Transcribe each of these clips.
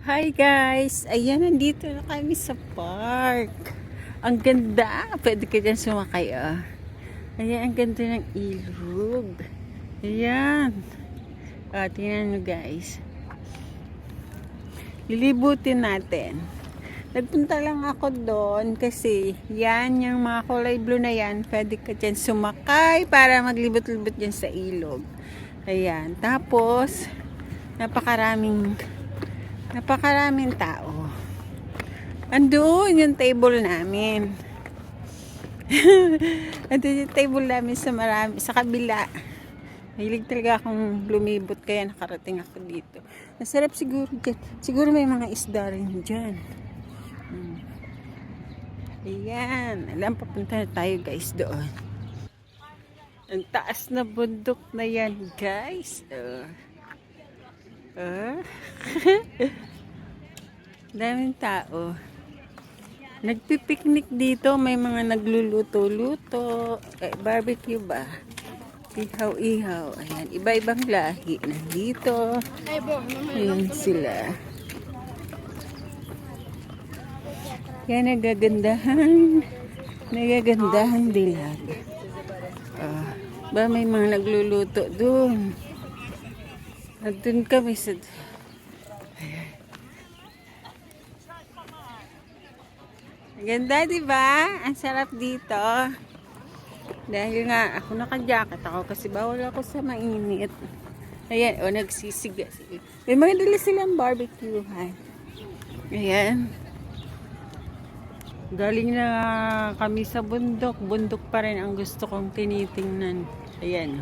Hi guys! Ayan, nandito na kami sa park. Ang ganda. Pwede ka dyan sumakay Ayan, ang ganda ng ilog. Ayan. Tingnan nyo guys. Lilibutin natin. Nagpunta lang ako doon kasi yan, yung mga kulay blue na yan, pwede ka dyan sumakay para maglibot-libot dyan sa ilog. Ayan. Tapos, napakaraming tao. Andun yung table namin. Andun yung table namin sa kabila. Mahilig talaga akong lumibot kaya nakarating ako dito. Masarap siguro dyan. Siguro may mga isda rin dyan. Ayan. Alam, papunta na tayo guys doon. Ang taas na bundok na yan guys. Daming tao. Nagpipiknik dito. May mga nagluluto-luto. Barbecue ba? Ihaw-ihaw. Ayan. Iba-ibang lahi. Nandito. Ayan sila. Yan, nagagandahan. Nagagandahan dilag. Ba, may mga nagluluto dun. Nandun kami sa... Ganda, di ba? Ang sarap dito. Dahil nga, ako naka-jacket ako kasi bawal ako sa mainit. Ayan, nagsisiga. May mga dala silang barbecue, ha? Ayan. Galing na kami sa bundok. Bundok pa rin ang gusto kong tinitingnan. Ayan.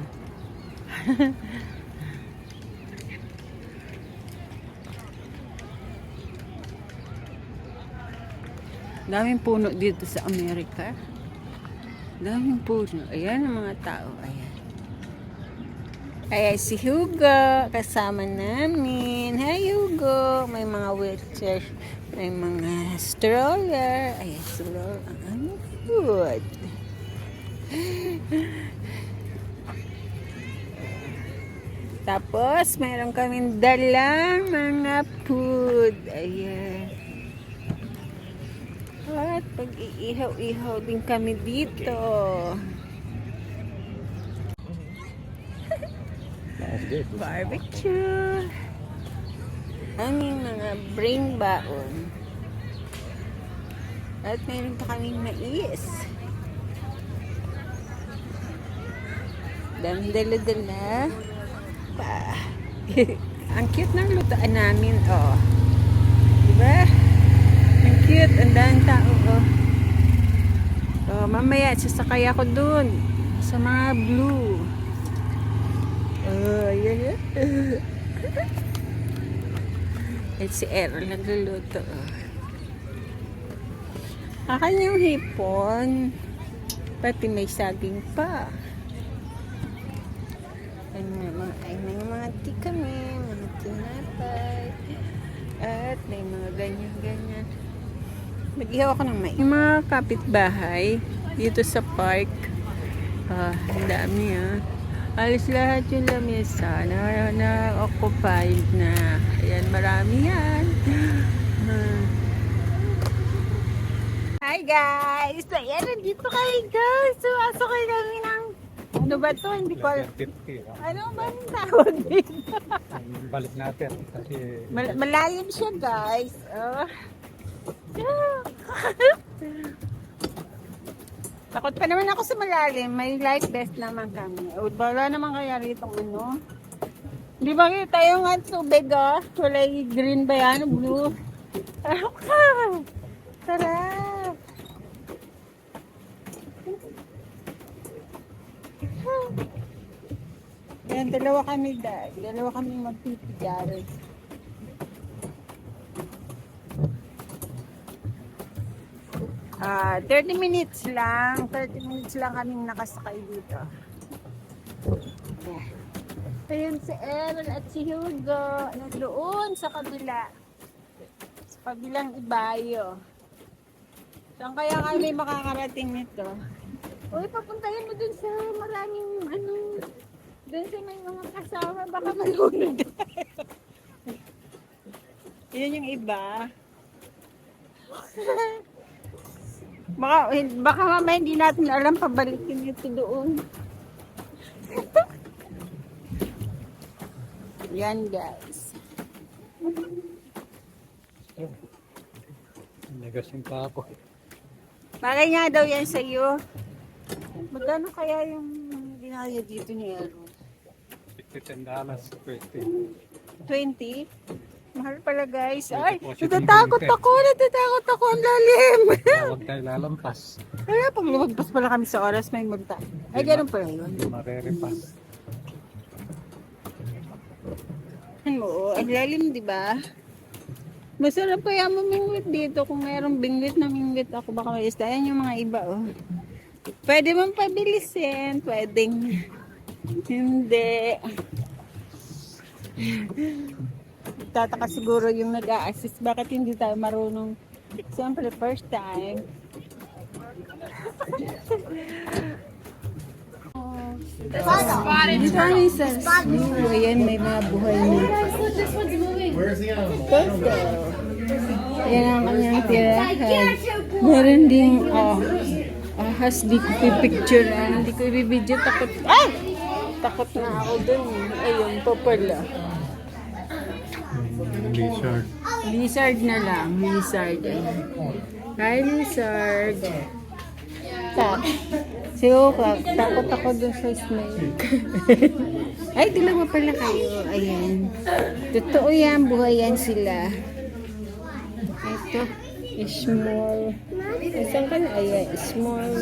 Daming puno dito sa Amerika. Daming puno. Ayan ang mga tao. Ayan. Ayan si Hugo. Kasama namin. Hi Hugo. May mga wheelchair. May mga stroller. Ayan stroller. Ano food? Tapos mayroon kaming dalang mga food. Ayan. At pag-iihaw-ihaw din kami dito. Barbecue. Aming mga brain baon. At mayroon pa kaming mais. Dala-dala. Ang cute ng lutaan namin, diba? Ang cute, ang daming tao, mamaya, sasakay ako dun sa mga blue. Ayan. At si Errol nagluluto, Akan yung hipon. Pati may saging pa. Ay, may mga kami, mga tinapay. At may mga ganyan-ganyan. Nag-ihaw ako ng mais. Yung mga kapitbahay dito sa park. Ang dami Alis lahat yung lamesa na-occupied na. Ayan, marami yan. Hi guys! Ayan, nandito kayo guys. Sumasakay kami ng ano ba to? Hindi ko alam. Ano ba ang tawag dito? Balik natin kasi malalim siya guys. Takot pa naman ako sa malalim. May life vest naman kami. Wala naman kaya rito Di ba kita yung tubig kulay green ba yan? Blue? Sarap! Yan, dalawa kami magtitigaran. 30 minutes lang kaming nakasakay dito. Yeah. Ayun si Errol at si Hugo nandoon sa kabilang ibayo. Saan kaya kami makakarating nito? Uy, papuntahin mo dun sa maraming dun sa may mga kasama, baka malunod. Yan yung iba. Baka mamaya hindi natin alam pabalikin ito doon. Yan guys. Negasin pa ako. Bagay nga daw yan sa iyo. Magkano kaya yung binayad dito ni Aaron? $10, 20. 20? Mahal pala guys. Ay, Deposit natatakot limited. ako. Natatakot ako. Ang lalim. Huwag tayo lalampas. Kaya pag lumagpas pala kami sa oras, may multa. Ay, ganun pala yun. Mareripas. Ano, ang lalim, di ba? Masarap kaya mamingwit dito. Kung mayroong bingwit na mingwit ako, baka may isda. Ayan yung mga iba, oh. Pwede mong pabilisin. Pwedeng hindi. Tataka siguro yung nag-a-assist. Bakit hindi tayo marunong? Siyempre, first time. Dito kami sa zoo. Ayan, may mga buhay na. Toto. Ayan ang kanyang tirahan. Meron ding ahas. Di ko pipicture. Hindi ko ibibidyo. Takot. Ay! Takot na ako dun. Ayun po pala. Lizard. Lizard na lang. Lizard. Hi, lizard. Si Oka, takot ako dun sa snake. Ay, dalawa pala kayo. Ayan. Totoo yan, buhay yan sila. Ito, small. Saan ka na? Ayan, small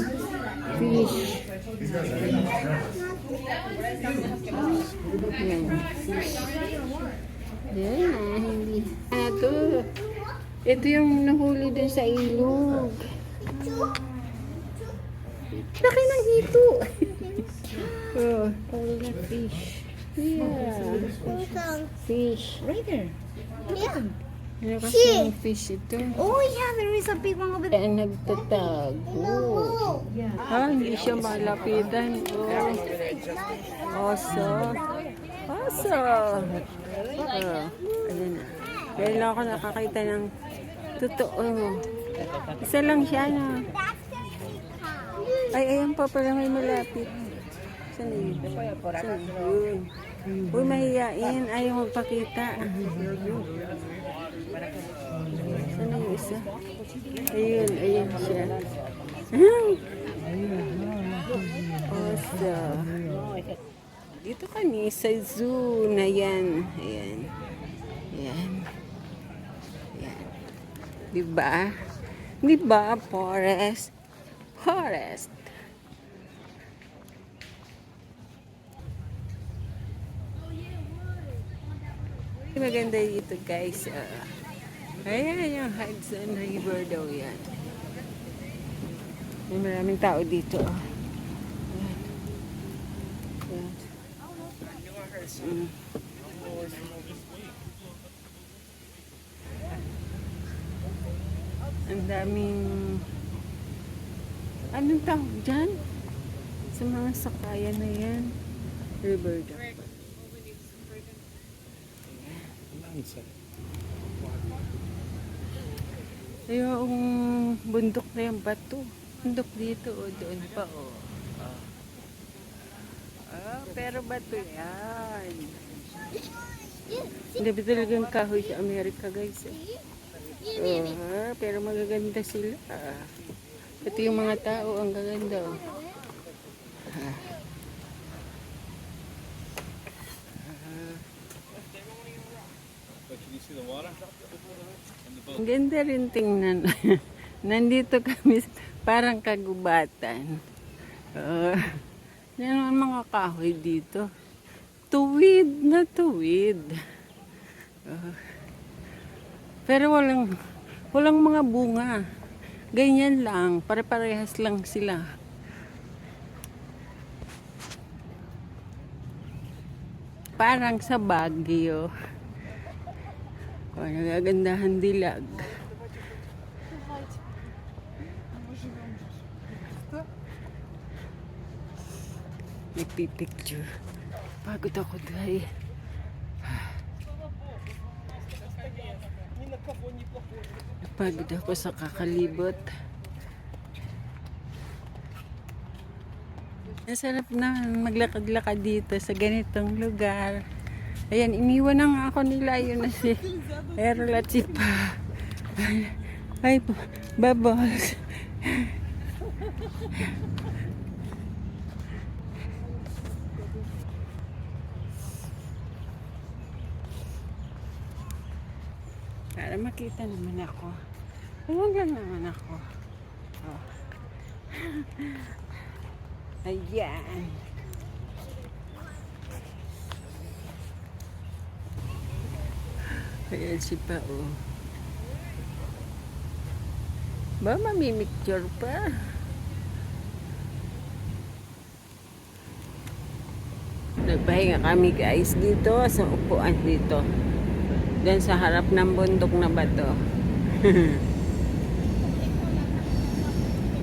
fish. Ayan, fish. Ayan na, hindi. Ito yung nahuli dun sa ilog. Laki ng hito. Oh, all the fish. Yeah. Fish. Right there. Yeah. Ano kasi yung fish ito? Oh yeah, there is a big one over there. Kaya nagtatago. Hindi siya malapitan. Oh. Oso. Oso. Oh, ayan na. Kaya lang ako nakakita ng totoo. Isa lang siya na. Ay, ayan pa pala may malapit. Saan yun? Saan yun? Uy, mahiyain. Ayaw magpakita. Saan yung isa? Ayun, ayun siya. Oso. Dito kami sa zoo na yan. Ayan. Ayan. Ayan. Diba? Diba, forest? Forest. Maganda dito guys. Ayan yung Hudson River daw yan. May maraming tao dito. Ayan. Ayan. Ang daming anong tawag dyan? Sa mga sakayan na yan. River daw. Yung bundok na yung bato. Bundok dito o doon pa o. Pero bato yan. Hindi ba talagang kahoy sa Amerika guys? Pero magaganda sila. Ito yung mga tao ang gaganda. Ang ganda rin tingnan. Nandito kami parang kagubatan. Yan ang mga kahoy dito. Tuwid na tuwid. Pero walang mga bunga. Ganyan lang. Pare-parehas lang sila. Parang sa Baguio. Nagagandahan dilag. Nagpipicture. Pagod ako dahil. Pagod ako sa kakalibot. Masarap na maglakad-lakad dito sa ganitong lugar. Ayan, iniwan na nga ako nila. Yun na si Errol at si Pa. Ay, Bubbles. Para makita naman ako. Ayan lang naman ako. Oh. Ayan. Ayan si Pa, oh. Ba, mamimicture pa. Nagpahinga kami guys dito sa upuan dito. Diyan sa harap ng bundok na bato.